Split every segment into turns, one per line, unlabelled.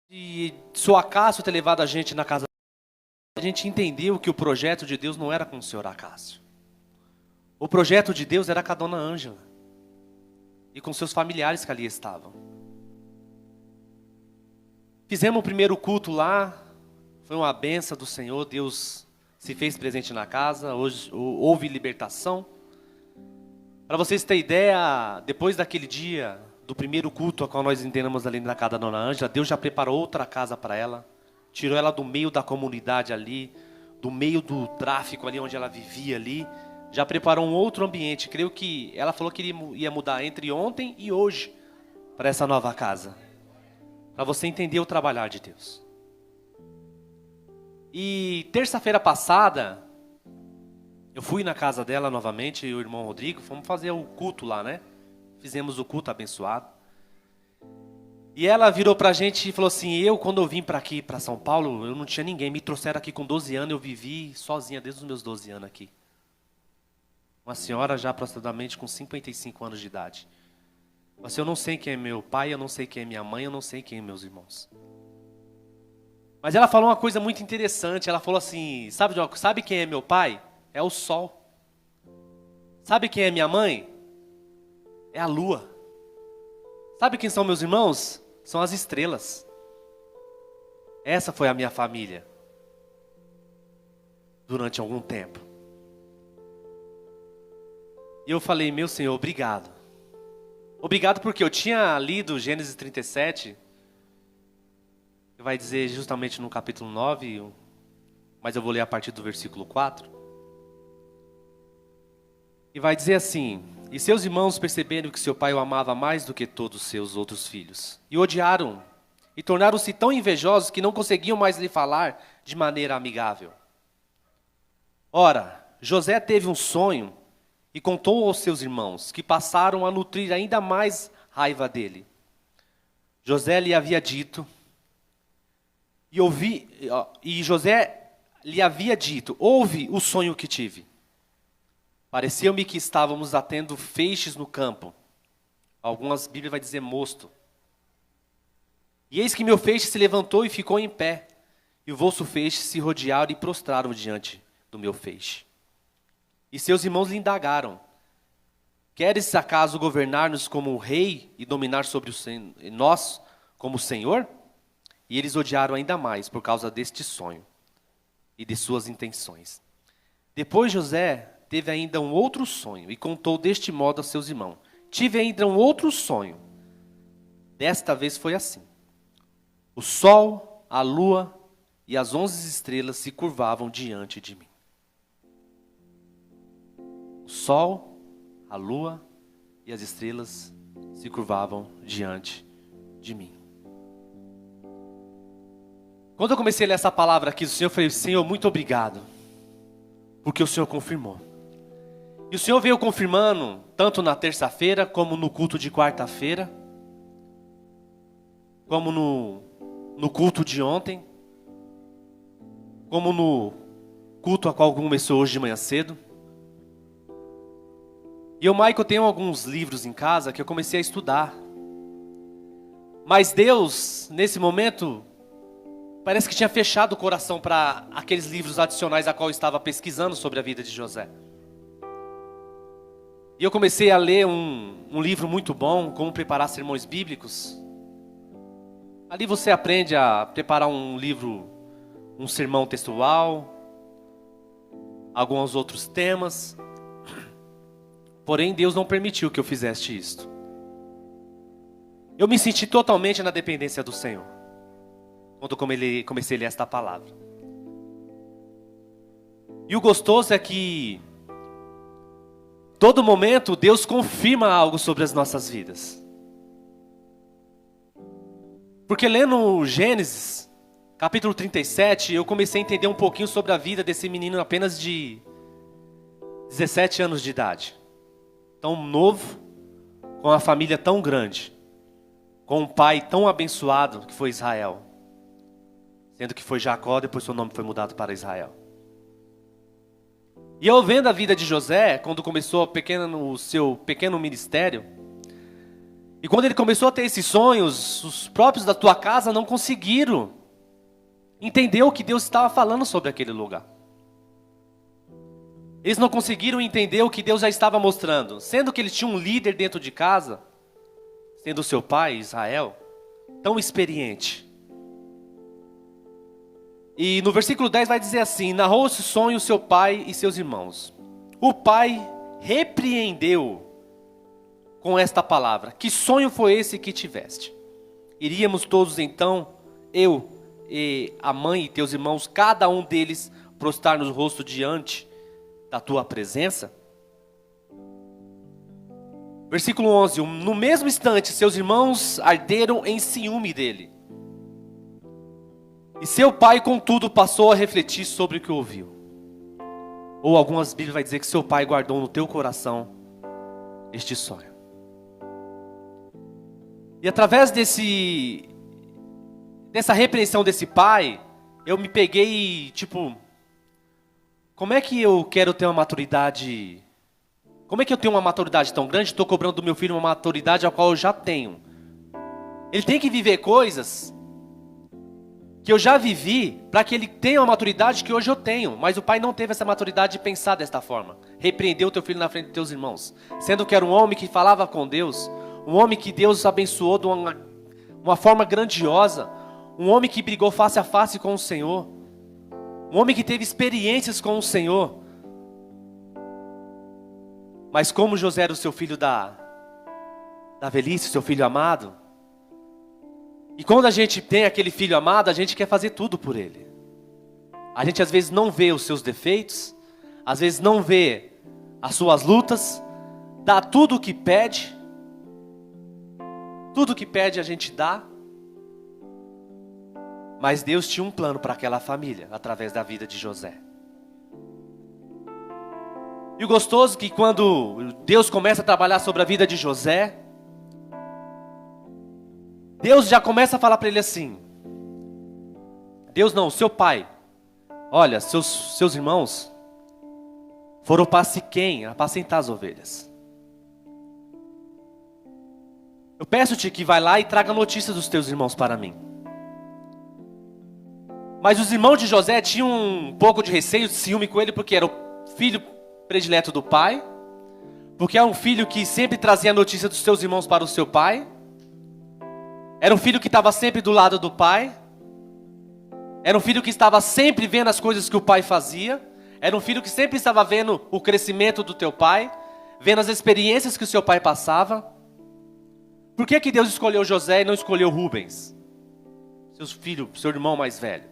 E se o Acácio ter levado a gente na casa, a gente entendeu que o projeto de Deus não era com o senhor Acácio. O projeto de Deus era com a dona Ângela e com seus familiares que ali estavam. Fizemos o primeiro culto lá, foi uma benção do Senhor, Deus se fez presente na casa, hoje houve libertação. Para vocês terem ideia, depois daquele dia, do primeiro culto a qual nós entendemos ali na casa da dona Ângela, Deus já preparou outra casa para ela, tirou ela do meio da comunidade ali, do meio do tráfico ali onde ela vivia ali, já preparou um outro ambiente. Creio que ela falou que ia mudar entre ontem e hoje para essa nova casa, para você entender o trabalhar de Deus. E terça-feira passada, eu fui na casa dela novamente, e o irmão Rodrigo, fomos fazer o culto lá, né? Fizemos o culto abençoado. E ela virou pra gente e falou assim, quando eu vim pra aqui, pra São Paulo, eu não tinha ninguém, me trouxeram aqui com 12 anos, eu vivi sozinha desde os meus 12 anos aqui. Uma senhora já aproximadamente com 55 anos de idade. Mas eu não sei quem é meu pai, eu não sei quem é minha mãe, eu não sei quem é meus irmãos. Mas ela falou uma coisa muito interessante, ela falou assim, sabe quem é meu pai? É o sol. Sabe quem é minha mãe? É a lua. Sabe quem são meus irmãos? São as estrelas. Essa foi a minha família. Durante algum tempo. E eu falei, meu Senhor, obrigado. Obrigado porque eu tinha lido Gênesis 37, que vai dizer justamente no capítulo 9, mas eu vou ler a partir do versículo 4. E vai dizer assim, e seus irmãos perceberam que seu pai o amava mais do que todos os seus outros filhos. E o odiaram, e tornaram-se tão invejosos que não conseguiam mais lhe falar de maneira amigável. Ora, José teve um sonho e contou aos seus irmãos, que passaram a nutrir ainda mais raiva dele. José lhe havia dito, e José lhe havia dito, ouve o sonho que tive. Pareceu-me que estávamos atendo feixes no campo. Algumas Bíblias vai dizer mosto. E eis que meu feixe se levantou e ficou em pé. E o vosso feixe se rodearam e prostraram diante do meu feixe. E seus irmãos lhe indagaram, queres acaso governar-nos como rei e dominar sobre nós como senhor? E eles odiaram ainda mais por causa deste sonho e de suas intenções. Depois José teve ainda um outro sonho e contou deste modo a seus irmãos. Tive ainda um outro sonho. Desta vez foi assim. O sol, a lua e as 11 estrelas se curvavam diante de mim. O sol, a lua e as estrelas se curvavam diante de mim. Quando eu comecei a ler essa palavra aqui do Senhor, eu falei, Senhor, muito obrigado, porque o Senhor confirmou. E o Senhor veio confirmando, tanto na terça-feira, como no culto de quarta-feira, como no culto de ontem, como no culto a qual começou hoje de manhã cedo. E eu, Michael, tenho alguns livros em casa que eu comecei a estudar. Mas Deus, nesse momento, parece que tinha fechado o coração para aqueles livros adicionais a qual eu estava pesquisando sobre a vida de José. E eu comecei a ler um livro muito bom, Como Preparar Sermões Bíblicos. Ali você aprende a preparar um livro, um sermão textual, alguns outros temas. Porém, Deus não permitiu que eu fizesse isto. Eu me senti totalmente na dependência do Senhor, quando comecei a ler esta palavra. E o gostoso é que, todo momento, Deus confirma algo sobre as nossas vidas. Porque lendo Gênesis, capítulo 37, eu comecei a entender um pouquinho sobre a vida desse menino apenas de 17 anos de idade. Tão novo, com uma família tão grande, com um pai tão abençoado que foi Israel. Sendo que foi Jacó, depois seu nome foi mudado para Israel. E eu vendo a vida de José, quando começou o seu pequeno ministério, E quando ele começou a ter esses sonhos, os próprios da tua casa não conseguiram entender o que Deus estava falando sobre aquele lugar. Eles não conseguiram entender o que Deus já estava mostrando. Sendo que eles tinham um líder dentro de casa, sendo seu pai, Israel, tão experiente. E no versículo 10 vai dizer assim: narrou esse sonho seu pai e seus irmãos. O pai repreendeu com esta palavra: que sonho foi esse que tiveste? Iríamos todos então, eu e a mãe e teus irmãos, cada um deles, prostrar nos rosto diante da tua presença? Versículo 11: no mesmo instante seus irmãos arderam em ciúme dele. E seu pai, contudo, passou a refletir sobre o que ouviu. Ou algumas Bíblias vai dizer que seu pai guardou no teu coração este sonho. E através dessa repreensão desse pai, eu me peguei, tipo, como é que eu quero ter uma maturidade? Como é que eu tenho uma maturidade tão grande? Estou cobrando do meu filho uma maturidade a qual eu já tenho. Ele tem que viver coisas que eu já vivi, para que ele tenha uma maturidade que hoje eu tenho. Mas o pai não teve essa maturidade de pensar desta forma. Repreendeu o teu filho na frente dos teus irmãos. Sendo que era um homem que falava com Deus. Um homem que Deus abençoou de uma forma grandiosa. Um homem que brigou face a face com o Senhor. Um homem que teve experiências com o Senhor. Mas como José era o seu filho da velhice, seu filho amado. E quando a gente tem aquele filho amado, a gente quer fazer tudo por ele. A gente às vezes não vê os seus defeitos, às vezes não vê as suas lutas, dá tudo o que pede. Tudo o que pede a gente dá. Mas Deus tinha um plano para aquela família, através da vida de José. E o gostoso é que quando Deus começa a trabalhar sobre a vida de José, Deus já começa a falar para ele assim: Deus não, seu pai, olha, seus irmãos foram para Siquém apacentar as ovelhas. Eu peço-te que vai lá e traga notícias dos teus irmãos para mim. Mas os irmãos de José tinham um pouco de receio, de ciúme com ele, porque era o filho predileto do pai, porque era um filho que sempre trazia a notícia dos seus irmãos para o seu pai. Era um filho que estava sempre do lado do pai. Era um filho que estava sempre vendo as coisas que o pai fazia. Era um filho que sempre estava vendo o crescimento do teu pai, vendo as experiências que o seu pai passava. Por que Deus escolheu José e não escolheu Rubens, seu irmão mais velho?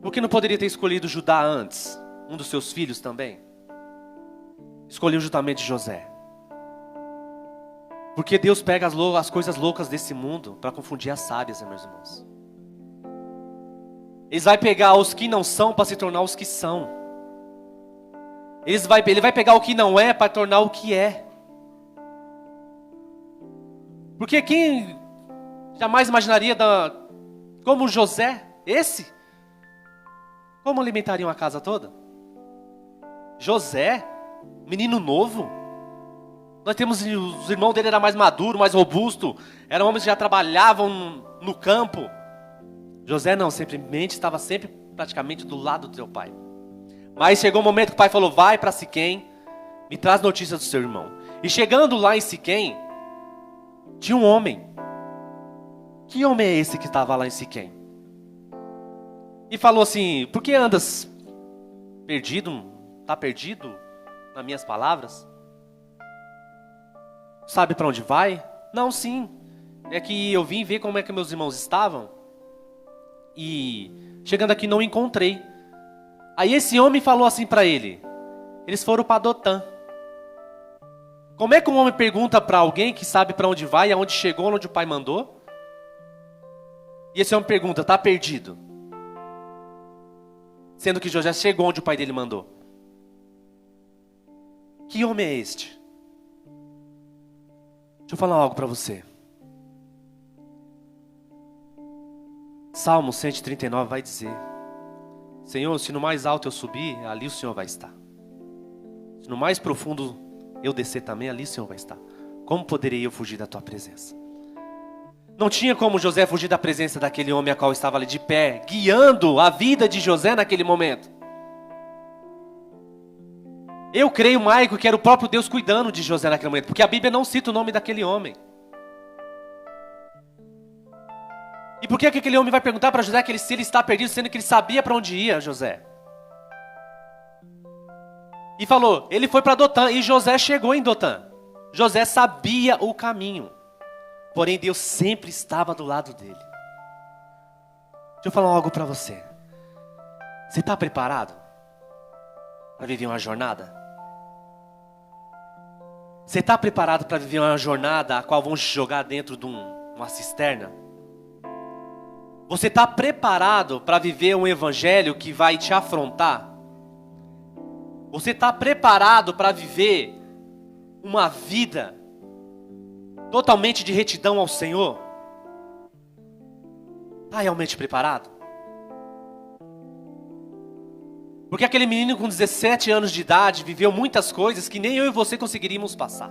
Por que não poderia ter escolhido Judá antes, um dos seus filhos também? Escolheu justamente José. Porque Deus pega as coisas loucas desse mundo para confundir as sábias, meus irmãos. Ele vai pegar os que não são para se tornar os que são. Ele vai pegar o que não é para tornar o que é. Porque quem jamais imaginaria como José, como alimentariam a casa toda? José, menino novo. Nós temos, os irmãos dele eram mais maduros, mais robustos. Eram homens que já trabalhavam no campo. José não, simplesmente estava sempre praticamente do lado do teu pai. Mas chegou um momento que o pai falou: vai para Siquém, me traz notícias do seu irmão. E chegando lá em Siquém, tinha um homem. Que homem é esse que estava lá em Siquém? E falou assim: por que andas perdido? Está perdido? Nas minhas palavras? Sabe para onde vai? Não, sim. É que eu vim ver como é que meus irmãos estavam. E chegando aqui não encontrei. Aí esse homem falou assim para ele: eles foram para Dotã. Como é que um homem pergunta para alguém que sabe para onde vai, aonde chegou, onde o pai mandou? E esse homem pergunta: está perdido? Sendo que José chegou onde o pai dele mandou. Que homem é este? Deixa eu falar algo para você. Salmo 139 vai dizer: Senhor, se no mais alto eu subir, ali o Senhor vai estar. Se no mais profundo eu descer também, ali o Senhor vai estar. Como poderei eu fugir da tua presença? Não tinha como José fugir da presença daquele homem a qual estava ali de pé, guiando a vida de José naquele momento. Eu creio, Maico, que era o próprio Deus cuidando de José naquele momento, porque a Bíblia não cita o nome daquele homem. E por que aquele homem vai perguntar para José se ele está perdido, sendo que ele sabia para onde ia, José? E falou, ele foi para Dotã, e José chegou em Dotã. José sabia o caminho, porém Deus sempre estava do lado dele. Deixa eu falar algo para você. Você está preparado para viver uma jornada? Você está preparado para viver uma jornada a qual vão te jogar dentro de uma cisterna? Você está preparado para viver um evangelho que vai te afrontar? Você está preparado para viver uma vida totalmente de retidão ao Senhor? Está realmente preparado? Porque aquele menino com 17 anos de idade viveu muitas coisas que nem eu e você conseguiríamos passar.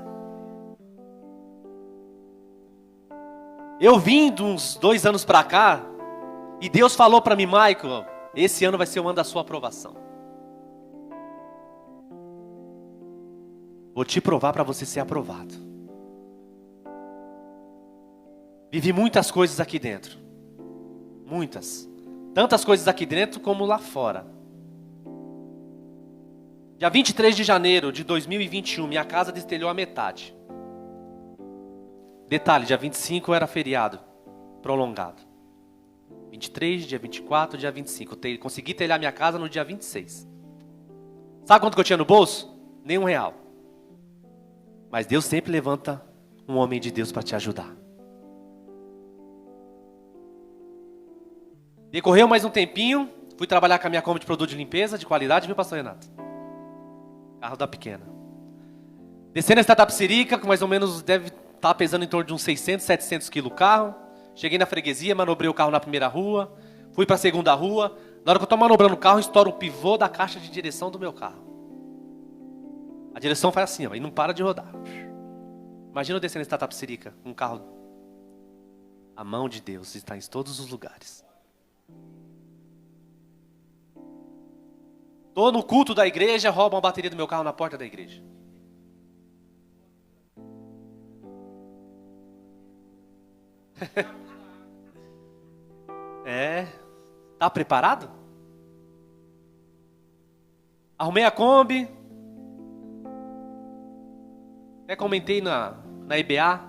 Eu vim de uns 2 anos para cá, e Deus falou para mim, Michael, esse ano vai ser o ano da sua aprovação. Vou te provar para você ser aprovado. Vivi muitas coisas aqui dentro. Muitas. Tantas coisas aqui dentro como lá fora. Dia 23 de janeiro de 2021, minha casa destelhou a metade. Detalhe, dia 25 era feriado prolongado. 23, dia 24, dia 25. Eu consegui telhar minha casa no dia 26. Sabe quanto que eu tinha no bolso? Nem R$1. Mas Deus sempre levanta um homem de Deus para te ajudar. Decorreu mais um tempinho. Fui trabalhar com a minha Kombi de produto de limpeza, de qualidade, viu, pastor Renato? Carro da pequena. Descendo a Itapecerica, que mais ou menos deve estar pesando em torno de uns 600, 700 quilos o carro. Cheguei na freguesia, manobrei o carro na primeira rua, fui para a segunda rua. Na hora que eu estou manobrando o carro, estoura o pivô da caixa de direção do meu carro. A direção faz assim, ó, e não para de rodar. Imagina eu descendo esse Itapecerica, um carro. A mão de Deus está em todos os lugares. Estou no culto da igreja, roubam a bateria do meu carro na porta da igreja. Tá preparado? Arrumei a Kombi. Até comentei na EBA.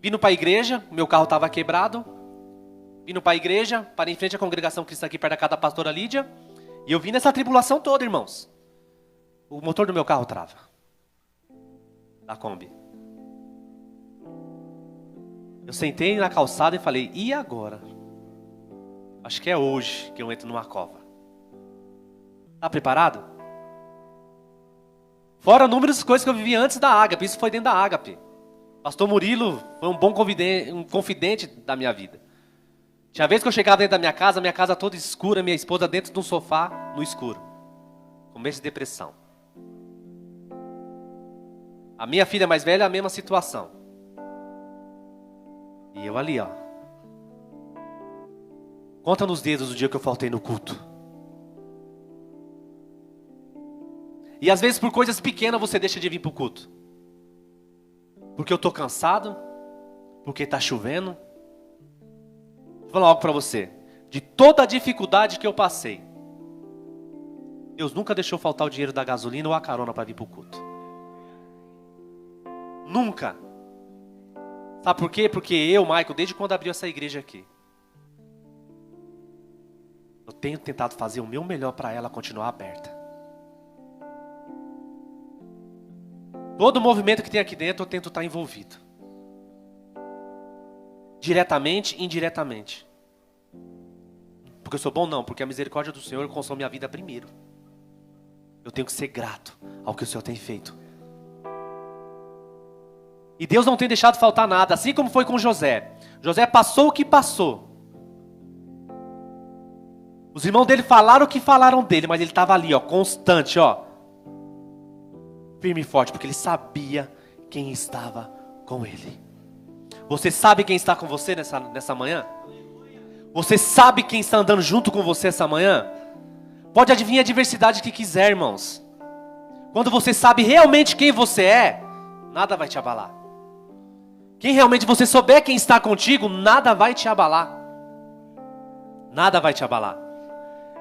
Vindo para a igreja, meu carro estava quebrado. Vindo para a igreja, parei em frente à congregação cristã aqui perto da casa da pastora Lídia. E eu vim nessa tribulação toda, irmãos. O motor do meu carro trava. Da Kombi. Eu sentei na calçada e falei, e agora? Acho que é hoje que eu entro numa cova. Tá preparado? Fora números coisas que eu vivi antes da Ágape. Isso foi dentro da Ágape. Pastor Murilo foi um bom confidente da minha vida. Tinha vez que eu chegava dentro da minha casa toda escura, minha esposa dentro de um sofá, no escuro. Começo de depressão. A minha filha mais velha, a mesma situação. E eu ali, ó. Conta nos dedos o dia que eu faltei no culto. E às vezes por coisas pequenas você deixa de vir para o culto. Porque eu estou cansado. Porque está chovendo. Vou falar algo para você. De toda a dificuldade que eu passei, Deus nunca deixou faltar o dinheiro da gasolina ou a carona para vir para o culto. Nunca. Sabe por quê? Porque eu, Michael, desde quando abriu essa igreja aqui, eu tenho tentado fazer o meu melhor para ela continuar aberta. Todo o movimento que tem aqui dentro eu tento estar envolvido. Diretamente e indiretamente. Porque eu sou bom? Não, porque a misericórdia do Senhor consome minha vida primeiro. Eu tenho que ser grato ao que o Senhor tem feito. E Deus não tem deixado faltar nada, assim como foi com José. José passou o que passou. Os irmãos dele falaram o que falaram dele, mas ele estava ali, ó, constante, ó. firme e forte, porque ele sabia quem estava com ele. Você sabe quem está com você nessa manhã? Você sabe quem está andando junto com você essa manhã? Pode adivinhar a adversidade que quiser, irmãos. Quando você sabe realmente quem você é, nada vai te abalar. Quem realmente você souber quem está contigo, nada vai te abalar. Nada vai te abalar.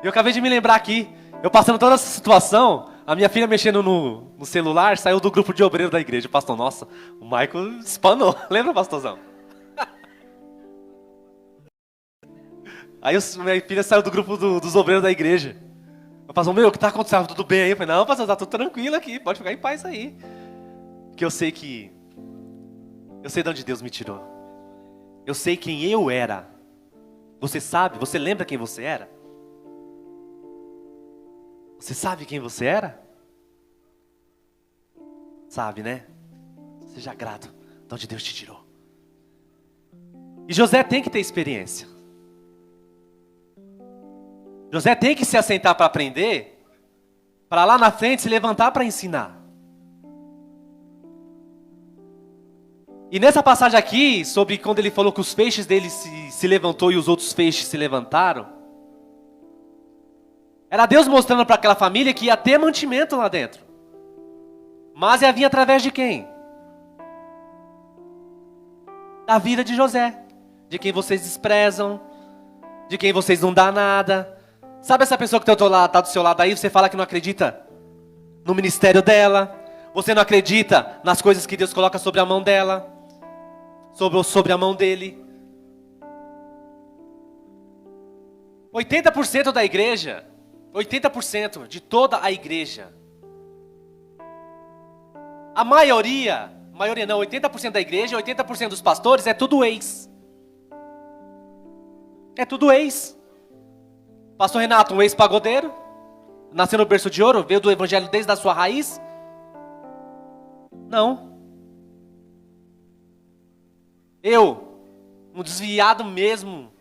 Eu acabei de me lembrar aqui, eu passando toda essa situação, a minha filha mexendo no celular, saiu do grupo de obreiro da igreja. Pastor, nossa, o Michael espanou. Lembra, pastorzão? Aí minha filha saiu do grupo dos obreiros da igreja. Eu pastor, o que está acontecendo? Tudo bem aí? Eu falei, não, pastor, está tudo tranquilo aqui, pode ficar em paz aí. Porque eu sei de onde Deus me tirou. Eu sei quem eu era. Você sabe? Você lembra quem você era? Você sabe quem você era? Sabe, né? Seja grato de onde Deus te tirou. E José tem que ter experiência. José tem que se assentar para aprender, para lá na frente se levantar para ensinar. E nessa passagem aqui, sobre quando ele falou que os feixes dele se levantou e os outros feixes se levantaram, era Deus mostrando para aquela família que ia ter mantimento lá dentro. Mas ia vir através de quem? Da vida de José. De quem vocês desprezam, de quem vocês não dão nada. Sabe essa pessoa que está do seu lado aí, você fala que não acredita no ministério dela, você não acredita nas coisas que Deus coloca sobre a mão dela, sobre a mão dele. 80% da igreja, 80% de toda a igreja, a maioria não, 80% da igreja, 80% dos pastores é tudo ex. É tudo ex. Pastor Renato, um ex-pagodeiro, nasceu no berço de ouro, veio do evangelho desde a sua raiz? Não. Eu, um desviado mesmo,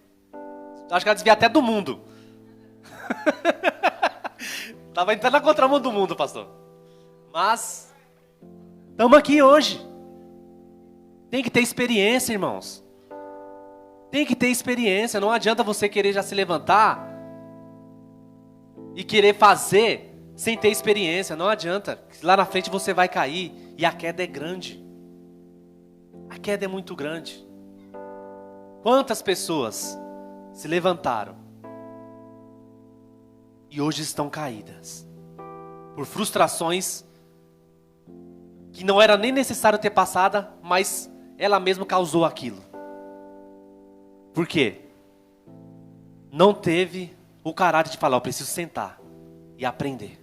acho que eu desviei até do mundo. Estava entrando na contramão do mundo, pastor. Mas, estamos aqui hoje. Tem que ter experiência, irmãos. Tem que ter experiência, não adianta você querer já se levantar e querer fazer sem ter experiência, não adianta. Lá na frente você vai cair e a queda é grande. A queda é muito grande. Quantas pessoas se levantaram e hoje estão caídas por frustrações que não era nem necessário ter passado, mas ela mesma causou aquilo. Por quê? Não teve o caráter de falar, eu preciso sentar e aprender.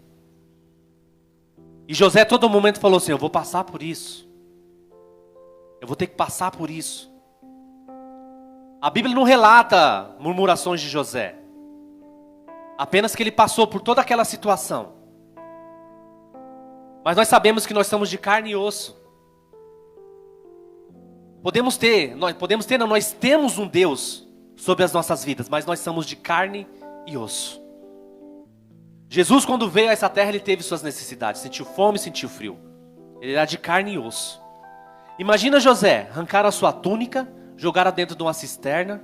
E José a todo momento falou assim, eu vou passar por isso. Eu vou ter que passar por isso. A Bíblia não relata murmurações de José. Apenas que ele passou por toda aquela situação. Mas nós sabemos que nós somos de carne e osso. Nós temos um Deus sobre as nossas vidas, mas nós somos de carne e osso. Jesus, quando veio a essa terra, ele teve suas necessidades, sentiu fome, sentiu frio. Ele era de carne e osso. Imagina José, arrancar a sua túnica, jogar dentro de uma cisterna.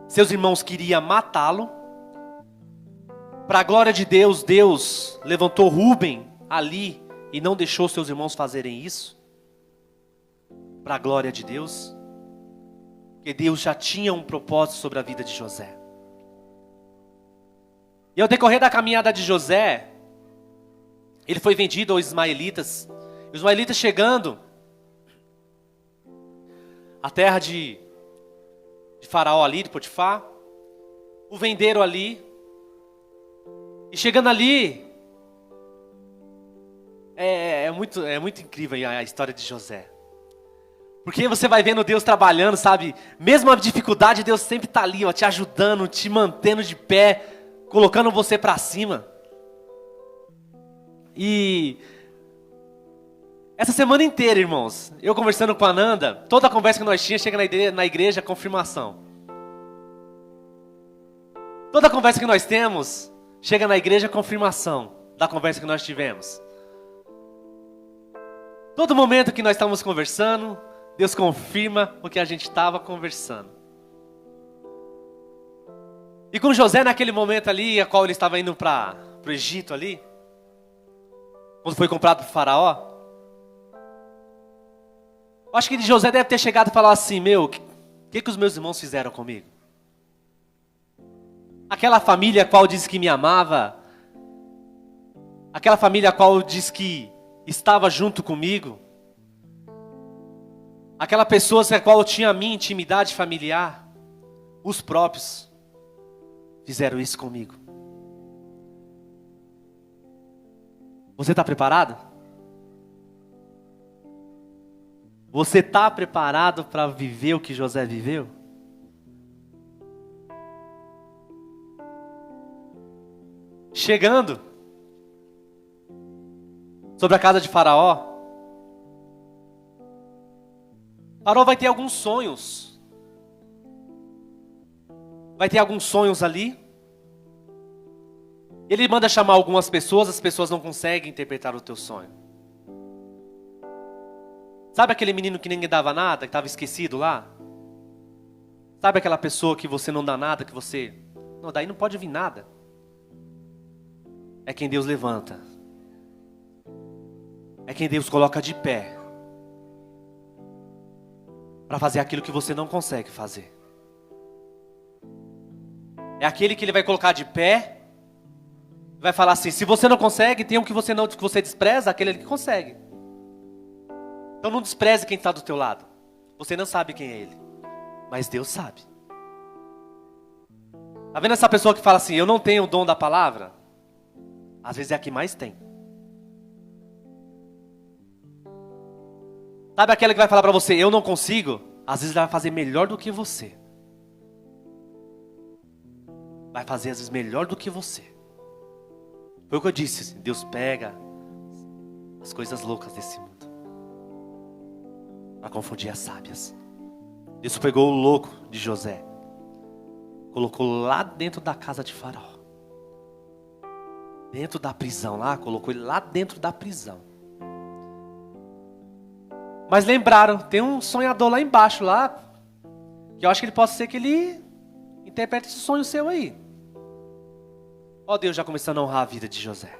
Seus irmãos queriam matá-lo. Para a glória de Deus, Deus levantou Rúben ali e não deixou seus irmãos fazerem isso. Para a glória de Deus. Porque Deus já tinha um propósito sobre a vida de José. E ao decorrer da caminhada de José, ele foi vendido aos ismaelitas. Os ismaelitas chegando à terra de Faraó ali, de Potifar, o venderam ali. E chegando ali, é muito incrível a história de José. Porque você vai vendo Deus trabalhando, sabe? Mesmo a dificuldade, Deus sempre está ali, ó, te ajudando, te mantendo de pé, colocando você para cima. E essa semana inteira, irmãos, eu conversando com a Nanda, toda a conversa que nós tínhamos chega na igreja, confirmação. Toda a conversa que nós temos, chega na igreja, confirmação da conversa que nós tivemos. Todo momento que nós estávamos conversando, Deus confirma o que a gente estava conversando. E com José naquele momento ali, a qual ele estava indo para o Egito ali, quando foi comprado por Faraó, eu acho que José deve ter chegado e falado assim, o que os meus irmãos fizeram comigo? Aquela família a qual disse que me amava, aquela família a qual disse que estava junto comigo, aquela pessoa com a qual eu tinha a minha intimidade familiar, os próprios fizeram isso comigo. Você está preparado? Você está preparado para viver o que José viveu? Chegando sobre a casa de Faraó, Faraó vai ter alguns sonhos. Vai ter alguns sonhos ali. Ele manda chamar algumas pessoas, as pessoas não conseguem interpretar o teu sonho. Sabe aquele menino que ninguém dava nada, que estava esquecido lá? Sabe aquela pessoa que você não dá nada, que você... Não, daí não pode vir nada. É quem Deus levanta. É quem Deus coloca de pé. Para fazer aquilo que você não consegue fazer. É aquele que Ele vai colocar de pé. Vai falar assim, se você não consegue, tem um que você despreza, aquele que consegue. Então não despreze quem está do teu lado. Você não sabe quem é ele. Mas Deus sabe. Está vendo essa pessoa que fala assim, eu não tenho o dom da palavra? Às vezes é a que mais tem. Sabe aquela que vai falar para você, eu não consigo? Às vezes ela vai fazer melhor do que você. Vai fazer às vezes melhor do que você. Foi o que eu disse, Deus pega as coisas loucas desse mundo para confundir as sábias. Deus pegou o louco de José, colocou lá dentro da casa de Faraó, dentro da prisão lá, colocou ele lá dentro da prisão. Mas lembraram, tem um sonhador lá embaixo lá, que eu acho que ele pode ser que ele interprete esse sonho seu aí. Ó Deus já começando a honrar a vida de José.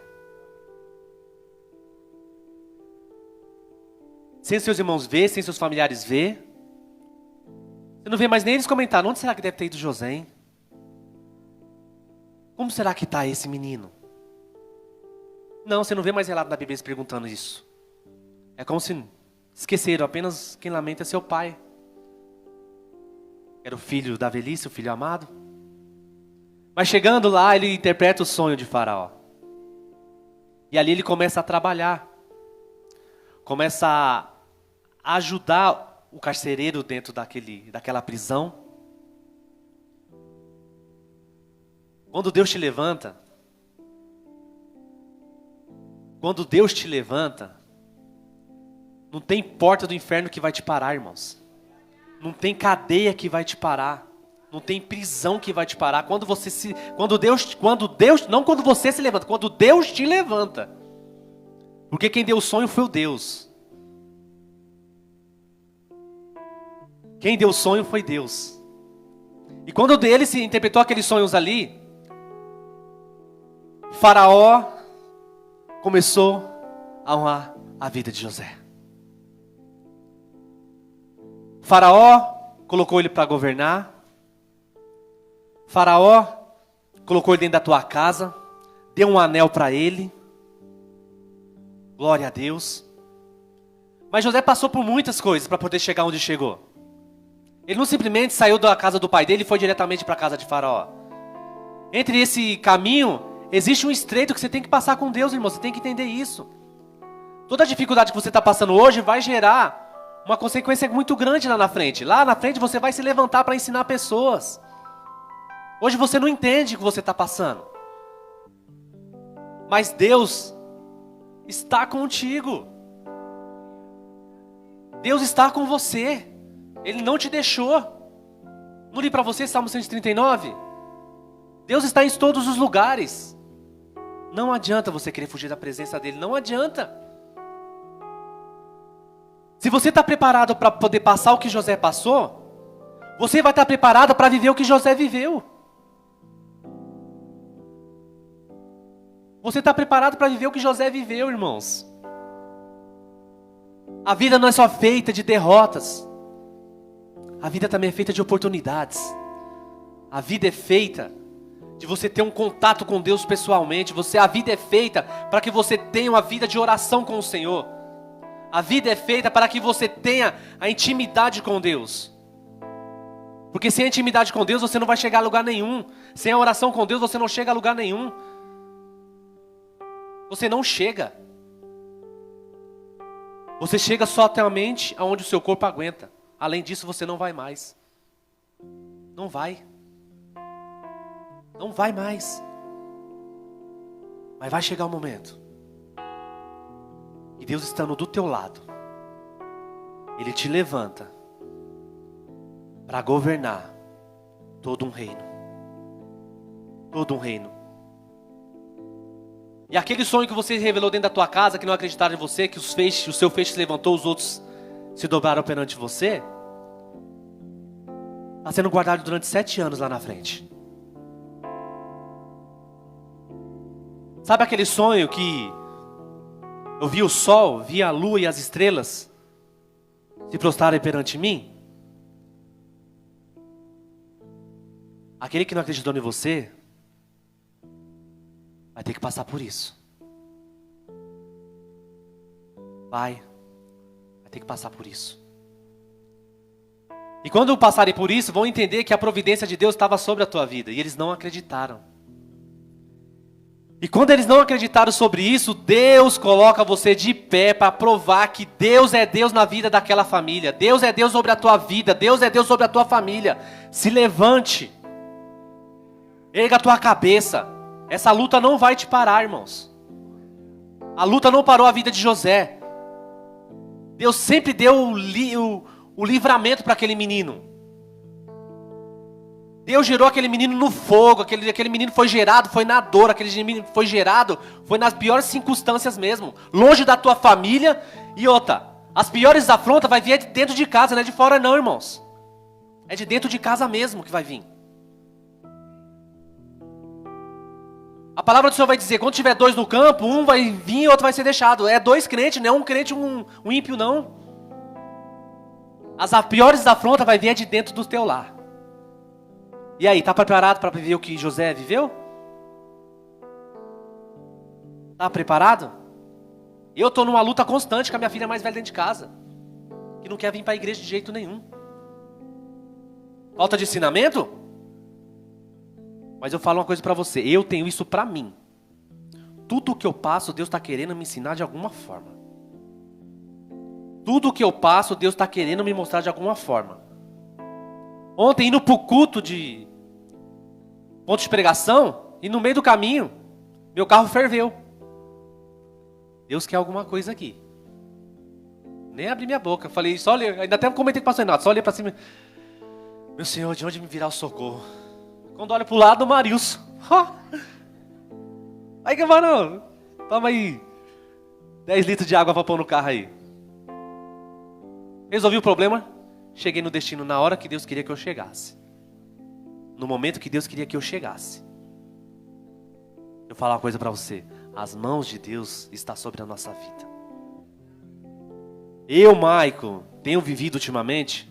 Sem seus irmãos ver, sem seus familiares ver. Você não vê mais nem eles comentar, onde será que deve ter ido José, hein? Como será que está esse menino? Não, você não vê mais relato na Bíblia eles perguntando isso. É como se esqueceram, apenas quem lamenta é seu pai. Era o filho da velhice, o filho amado. Mas chegando lá, ele interpreta o sonho de Faraó. E ali ele começa a trabalhar. Começa a ajudar o carcereiro dentro daquela prisão. Quando Deus te levanta, não tem porta do inferno que vai te parar, irmãos. Não tem cadeia que vai te parar. Não tem prisão que vai te parar. Quando Deus, não quando você se levanta, quando Deus te levanta. Porque quem deu o sonho foi o Deus. Quem deu o sonho foi Deus. E quando ele se interpretou aqueles sonhos ali, Faraó começou a honrar a vida de José. Faraó colocou ele para governar. Faraó colocou ele dentro da tua casa, deu um anel para ele. Glória a Deus. Mas José passou por muitas coisas para poder chegar onde chegou. Ele não simplesmente saiu da casa do pai dele e foi diretamente para a casa de Faraó. Entre esse caminho, existe um estreito que você tem que passar com Deus, irmão. Você tem que entender isso. Toda a dificuldade que você está passando hoje vai gerar uma consequência muito grande lá na frente. Lá na frente você vai se levantar para ensinar pessoas. Hoje você não entende o que você está passando. Mas Deus está contigo. Deus está com você. Ele não te deixou. Não li para você Salmo 139? Deus está em todos os lugares. Não adianta você querer fugir da presença dele. Não adianta. Se você está preparado para poder passar o que José passou, você vai estar preparado para viver o que José viveu. Você está preparado para viver o que José viveu, irmãos. A vida não é só feita de derrotas. A vida também é feita de oportunidades. A vida é feita de você ter um contato com Deus pessoalmente. A vida é feita para que você tenha uma vida de oração com o Senhor. A vida é feita para que você tenha a intimidade com Deus. Porque sem a intimidade com Deus você não vai chegar a lugar nenhum. Sem a oração com Deus você não chega a lugar nenhum. Você não chega. Você chega só até a mente aonde o seu corpo aguenta. Além disso você não vai mais. Não vai. Não vai mais. Mas vai chegar o momento. E Deus estando do teu lado, Ele te levanta para governar todo um reino. Todo um reino. E aquele sonho que você revelou dentro da tua casa, que não acreditaram em você, que o seu feixe se levantou, os outros se dobraram perante você, está sendo guardado durante 7 anos lá na frente. Sabe aquele sonho que eu vi o sol, vi a lua e as estrelas se prostrarem perante mim? Aquele que não acreditou em você vai ter que passar por isso. Vai ter que passar por isso. E quando passarem por isso, vão entender que a providência de Deus estava sobre a tua vida. E eles não acreditaram. E quando eles não acreditaram sobre isso, Deus coloca você de pé para provar que Deus é Deus na vida daquela família. Deus é Deus sobre a tua vida. Deus é Deus sobre a tua família. Se levante. Erga a tua cabeça. Essa luta não vai te parar, irmãos. A luta não parou a vida de José. Deus sempre deu o livramento para aquele menino. Deus gerou aquele menino no fogo, aquele menino foi gerado, foi na dor, aquele menino foi gerado, foi nas piores circunstâncias mesmo, longe da tua família. E outra, as piores afrontas vai vir de dentro de casa, não é de fora não, irmãos. É de dentro de casa mesmo que vai vir. A palavra do Senhor vai dizer, quando tiver 2 no campo, um vai vir e outro vai ser deixado. É 2 crentes, não é um crente e um ímpio não. As piores afrontas vai vir de dentro do teu lar. E aí, está preparado para viver o que José viveu? Está preparado? Eu estou numa luta constante com a minha filha mais velha dentro de casa, que não quer vir para a igreja de jeito nenhum. Falta de ensinamento? Mas eu falo uma coisa para você, eu tenho isso para mim. Tudo o que eu passo, Deus está querendo me ensinar de alguma forma. Tudo o que eu passo, Deus está querendo me mostrar de alguma forma. Ontem, indo para o culto de ponto de pregação, e no meio do caminho, meu carro ferveu. Deus quer alguma coisa aqui. Nem abri minha boca. Falei, só olhei, ainda até comentei com o pastor Renato, só olhei para cima. Meu Senhor, de onde me virá o socorro? Quando olho para o lado, o Marilson. Aí que mano, toma aí 10 litros de água para pôr no carro aí. Resolvi o problema. Cheguei no destino na hora que Deus queria que eu chegasse. No momento que Deus queria que eu chegasse. Eu vou falar uma coisa para você. As mãos de Deus estão sobre a nossa vida. Eu, Maico, tenho vivido ultimamente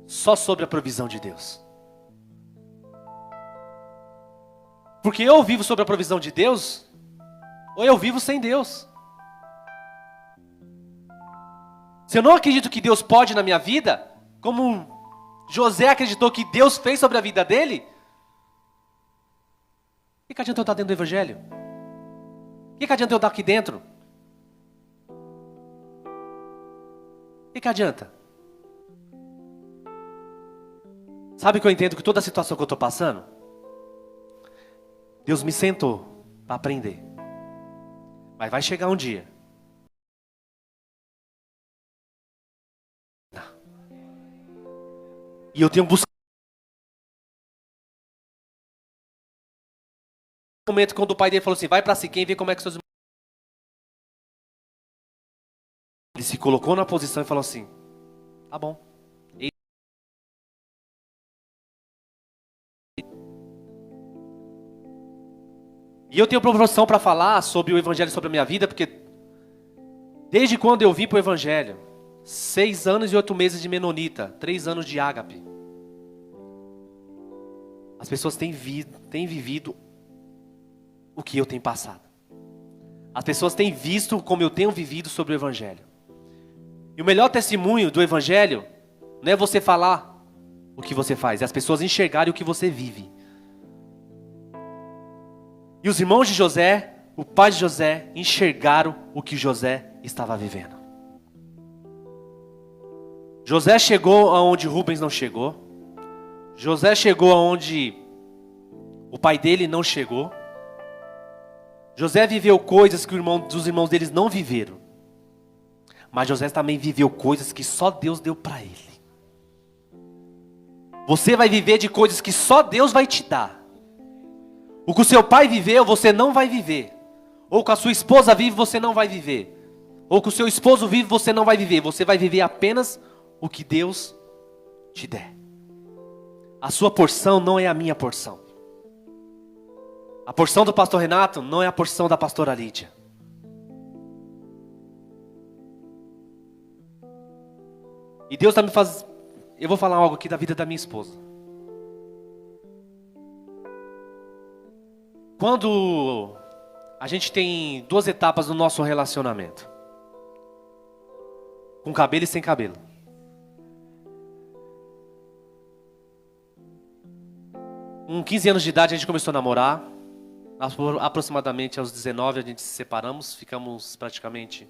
só sobre a provisão de Deus. Porque eu vivo sobre a provisão de Deus, ou eu vivo sem Deus. Se eu não acredito que Deus pode na minha vida, como José acreditou que Deus fez sobre a vida dele, o que adianta eu estar dentro do evangelho? O que adianta eu estar aqui dentro? O que adianta? Sabe que eu entendo que toda a situação que eu estou passando, Deus me sentou para aprender. Mas vai chegar um dia. E eu tenho buscado. No momento quando o pai dele falou assim, vai para Siquém e vê como é que seus irmãos se colocou na posição e falou assim: tá bom. E eu tenho proporção para falar sobre o evangelho, sobre a minha vida, porque desde quando eu vim para o evangelho, 6 anos e 8 meses de menonita, 3 anos de ágape, as pessoas têm vivido o que eu tenho passado. As pessoas têm visto como eu tenho vivido sobre o evangelho. E o melhor testemunho do evangelho não é você falar o que você faz, é as pessoas enxergarem o que você vive. E os irmãos de José, o pai de José, enxergaram o que José estava vivendo. José chegou aonde Rubens não chegou. José chegou aonde o pai dele não chegou. José viveu coisas que os irmãos deles não viveram. Mas José também viveu coisas que só Deus deu para ele. Você vai viver de coisas que só Deus vai te dar. O que o seu pai viveu, você não vai viver. Ou o que a sua esposa vive, você não vai viver. Ou o que o seu esposo vive, você não vai viver. Você vai viver apenas o que Deus te der. A sua porção não é a minha porção. A porção do pastor Renato não é a porção da pastora Lídia. E Deus está me fazendo... Eu vou falar algo aqui da vida da minha esposa. Quando a gente tem 2 etapas no nosso relacionamento. Com cabelo e sem cabelo. Com 15 anos de idade a gente começou a namorar. Aproximadamente aos 19 a gente se separamos. Ficamos praticamente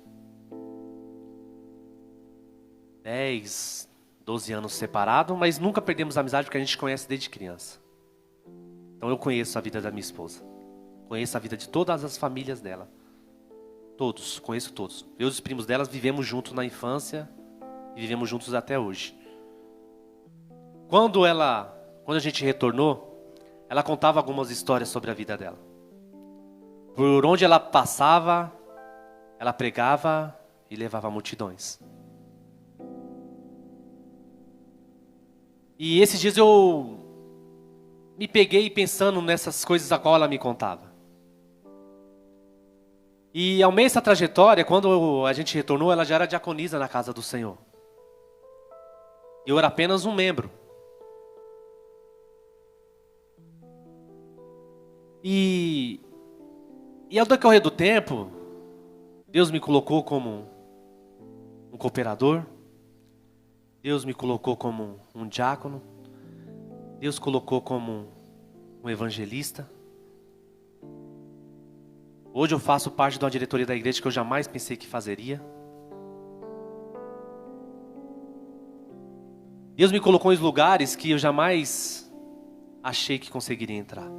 10, 12 anos separados. Mas nunca perdemos a amizade porque a gente conhece desde criança. Então eu conheço a vida da minha esposa. Conheço a vida de todas as famílias dela. Todos, conheço todos. Eu e os primos delas vivemos juntos na infância. E vivemos juntos até hoje. Quando a gente retornou, ela contava algumas histórias sobre a vida dela. Por onde ela passava, ela pregava e levava multidões. E esses dias eu me peguei pensando nessas coisas a qual ela me contava. E ao meio dessa trajetória, quando a gente retornou, ela já era diaconisa na casa do Senhor. E eu era apenas um membro. E ao decorrer do tempo, Deus me colocou como um cooperador. Deus me colocou como um diácono. Deus colocou como um evangelista. Hoje eu faço parte de uma diretoria da igreja que eu jamais pensei que fazeria. Deus me colocou em lugares que eu jamais achei que conseguiria entrar.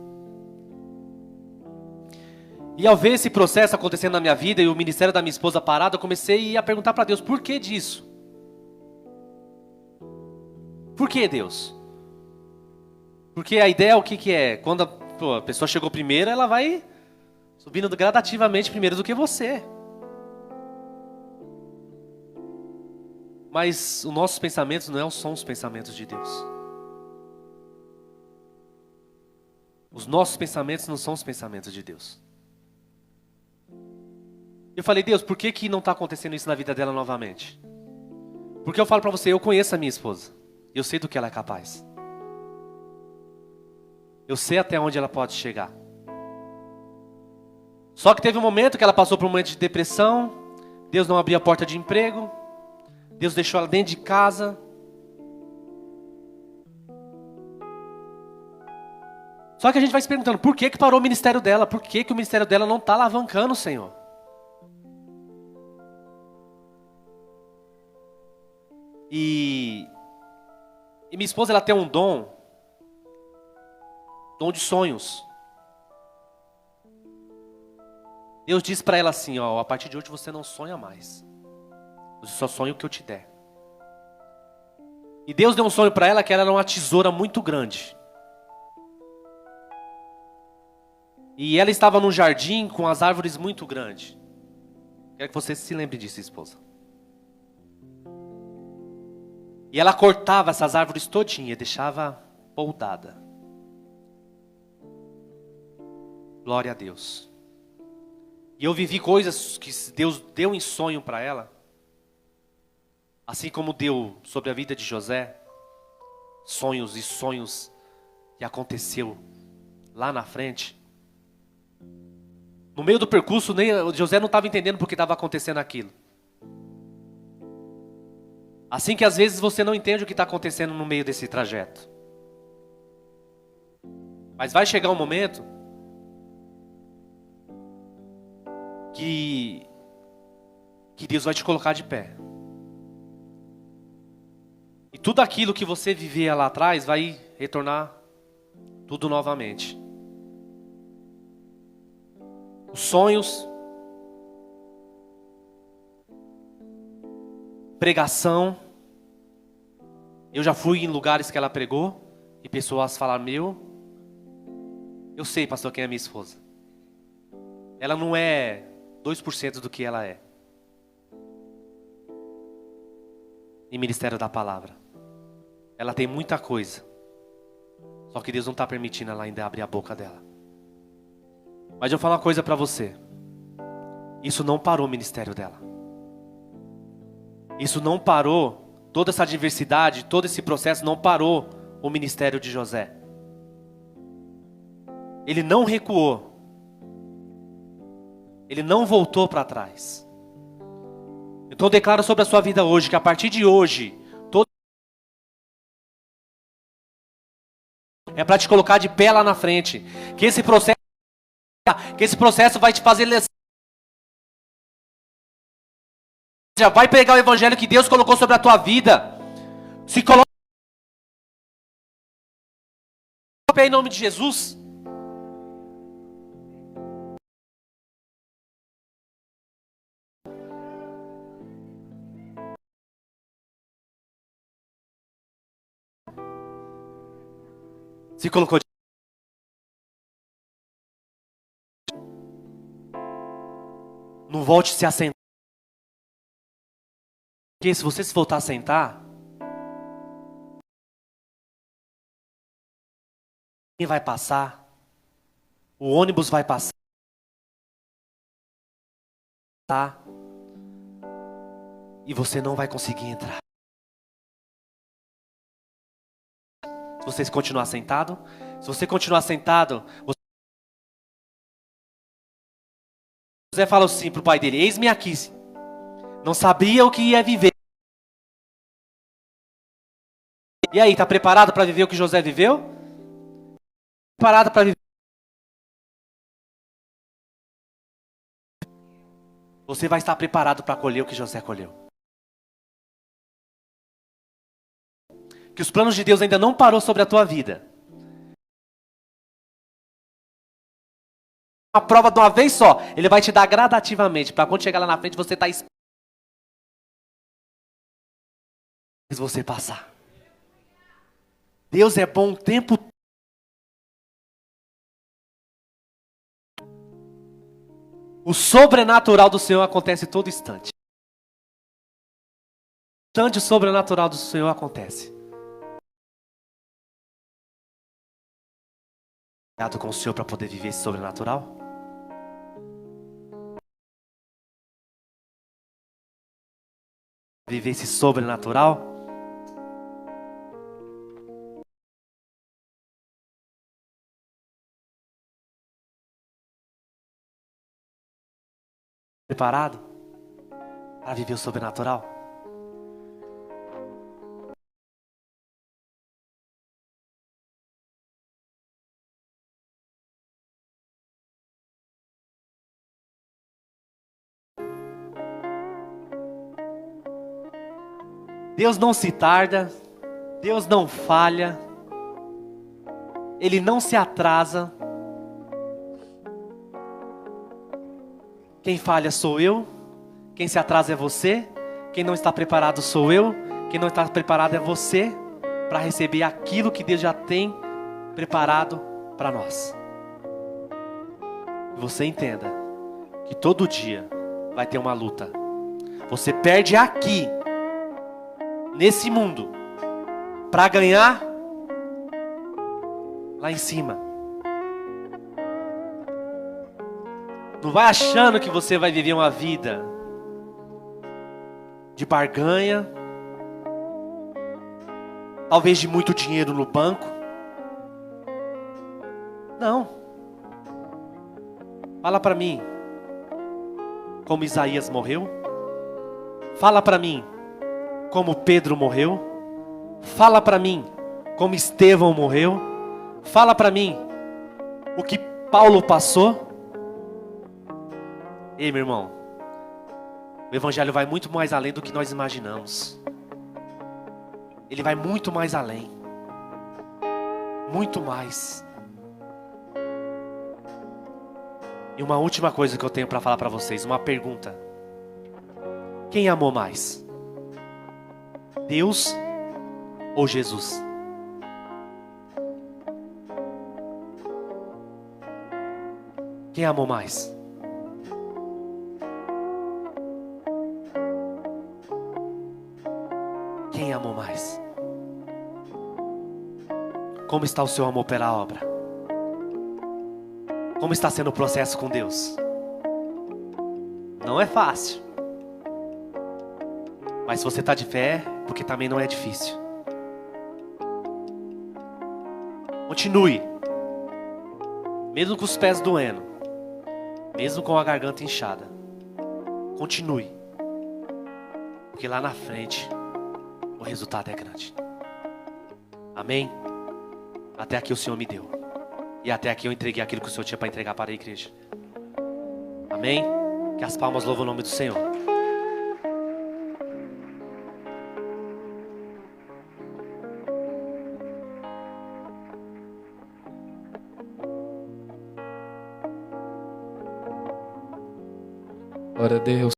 E ao ver esse processo acontecendo na minha vida e o ministério da minha esposa parado, eu comecei a perguntar para Deus, por que disso? Por que Deus? Porque a ideia o que é? Quando a pessoa chegou primeiro, ela vai subindo gradativamente primeiro do que você. Mas os nossos pensamentos não são os pensamentos de Deus. Os nossos pensamentos não são os pensamentos de Deus. Eu falei, Deus, por que não está acontecendo isso na vida dela novamente? Porque eu falo para você, eu conheço a minha esposa. Eu sei do que ela é capaz. Eu sei até onde ela pode chegar. Só que teve um momento que ela passou por um momento de depressão. Deus não abriu a porta de emprego. Deus deixou ela dentro de casa. Só que a gente vai se perguntando, por que parou o ministério dela? Por que o ministério dela não está alavancando, Senhor? E minha esposa, ela tem um dom de sonhos. Deus disse para ela assim, ó, a partir de hoje você não sonha mais. Você só sonha o que eu te der. E Deus deu um sonho para ela que ela era uma tesoura muito grande. E ela estava num jardim com as árvores muito grandes. Quero que você se lembre disso, esposa. E ela cortava essas árvores todinha e deixava poldada. Glória a Deus. E eu vivi coisas que Deus deu em sonho para ela. Assim como deu sobre a vida de José. Sonhos e sonhos que aconteceu lá na frente. No meio do percurso, José não estava entendendo por que estava acontecendo aquilo. Assim que às vezes você não entende o que está acontecendo no meio desse trajeto. Mas vai chegar um momento que Deus vai te colocar de pé. E tudo aquilo que você vivia lá atrás vai retornar tudo novamente. Os sonhos, pregação. Eu já fui em lugares que ela pregou e pessoas falaram, eu sei, pastor, quem é minha esposa. Ela não é 2% do que ela é. Em ministério da palavra. Ela tem muita coisa. Só que Deus não está permitindo ela ainda abrir a boca dela. Mas eu vou falar uma coisa para você. Isso não parou o ministério dela. Isso não parou, toda essa adversidade, todo esse processo não parou o ministério de José. Ele não recuou. Ele não voltou para trás. Então eu declaro sobre a sua vida hoje, que a partir de hoje, é para te colocar de pé lá na frente. Que esse processo vai te fazer já vai pregar o evangelho que Deus colocou sobre a tua vida. Se coloca em nome de Jesus. Se colocou de... Não volte a se assentar. Porque se você se voltar a sentar, quem vai passar? O ônibus vai passar. E você não vai conseguir entrar. Se você continuar sentado, José fala assim para o pai dele, eis-me aqui. Não sabia o que ia viver. E aí, está preparado para viver o que José viveu? Preparado para viver? Você vai estar preparado para colher o que José colheu. Que os planos de Deus ainda não parou sobre a tua vida. A prova de uma vez só, Ele vai te dar gradativamente, para quando chegar lá na frente você está esperando você passar. Deus é bom o tempo todo. O sobrenatural do Senhor acontece todo instante. O sobrenatural do Senhor acontece. Cuidado com o Senhor para poder viver esse sobrenatural. Viver esse sobrenatural. Preparado para viver o sobrenatural? Deus não se tarda, Deus não falha, Ele não se atrasa. Quem falha sou eu, quem se atrasa é você, quem não está preparado sou eu, quem não está preparado é você, para receber aquilo que Deus já tem preparado para nós. E você entenda que todo dia vai ter uma luta. Você perde aqui nesse mundo para ganhar lá em cima. Não vai achando que você vai viver uma vida de barganha, talvez de muito dinheiro no banco. Não. Fala para mim como Isaías morreu. Fala para mim como Pedro morreu. Fala para mim como Estevão morreu. Fala para mim o que Paulo passou. Ei, meu irmão, o evangelho vai muito mais além do que nós imaginamos. Ele vai muito mais além. Muito mais. E uma última coisa que eu tenho para falar para vocês, uma pergunta. Quem amou mais? Deus ou Jesus? Quem amou mais? Quem amou mais? Como está o seu amor pela obra? Como está sendo o processo com Deus? Não é fácil. Mas se você está de fé, porque também não é difícil. Continue. Mesmo com os pés doendo. Mesmo com a garganta inchada. Continue. Porque lá na frente o resultado é grande. Amém? Até aqui o Senhor me deu. E até aqui eu entreguei aquilo que o Senhor tinha para entregar para a igreja. Amém? Que as palmas louvam o nome do Senhor.
Glória a Deus.